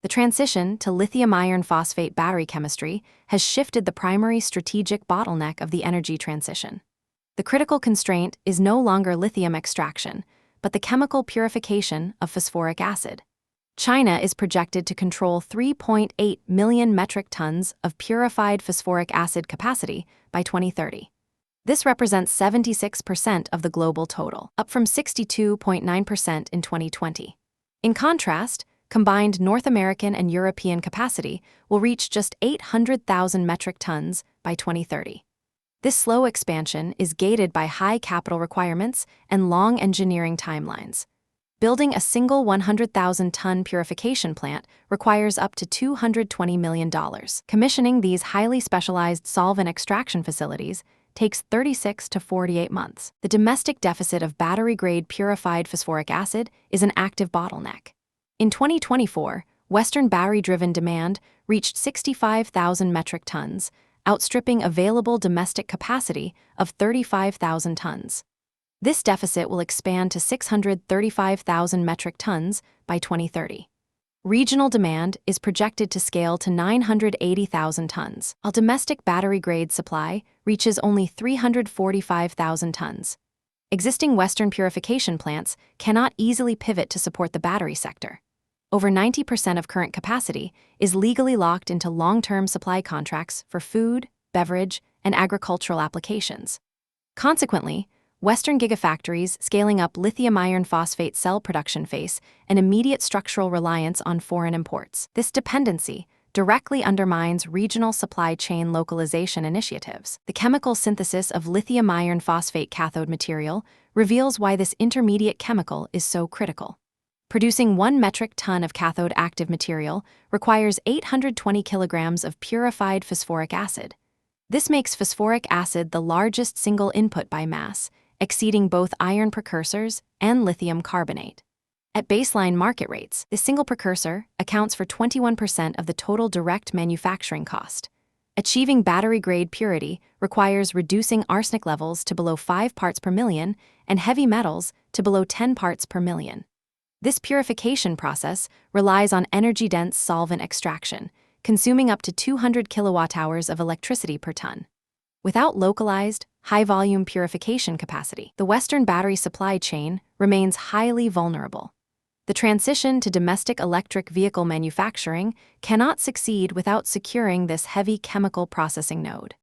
The transition to lithium iron phosphate battery chemistry has shifted the primary strategic bottleneck of the energy transition. The critical constraint is no longer lithium extraction, but the chemical purification of phosphoric acid. China is projected to control 3.8 million metric tons of purified phosphoric acid capacity by 2030. This represents 76% of the global total, up from 62.9% in 2020. In contrast, combined North American and European capacity will reach just 800,000 metric tons by 2030. This slow expansion is gated by high capital requirements and long engineering timelines. Building a single 100,000-ton purification plant requires up to $220 million. Commissioning these highly specialized solvent extraction facilities takes 36 to 48 months. The domestic deficit of battery-grade purified phosphoric acid is an active bottleneck. In 2024, Western battery-driven demand reached 65,000 metric tons, outstripping available domestic capacity of 35,000 tons. This deficit will expand to 635,000 metric tons by 2030. Regional demand is projected to scale to 980,000 tons, while domestic battery-grade supply reaches only 345,000 tons. Existing Western purification plants cannot easily pivot to support the battery sector. Over 90% of current capacity is legally locked into long-term supply contracts for food, beverage, and agricultural applications. Consequently, Western gigafactories scaling up lithium iron phosphate cell production face an immediate structural reliance on foreign imports. This dependency directly undermines regional supply chain localization initiatives. The chemical synthesis of lithium iron phosphate cathode material reveals why this intermediate chemical is so critical. Producing 1 metric ton of cathode active material requires 820 kilograms of purified phosphoric acid. This makes phosphoric acid the largest single input by mass, exceeding both iron precursors and lithium carbonate. At baseline market rates, this single precursor accounts for 21% of the total direct manufacturing cost. Achieving battery-grade purity requires reducing arsenic levels to below 5 parts per million and heavy metals to below 10 parts per million. This purification process relies on energy-dense solvent extraction, consuming up to 200 kilowatt-hours of electricity per ton. Without localized, high-volume purification capacity, the Western battery supply chain remains highly vulnerable. The transition to domestic electric vehicle manufacturing cannot succeed without securing this heavy chemical processing node.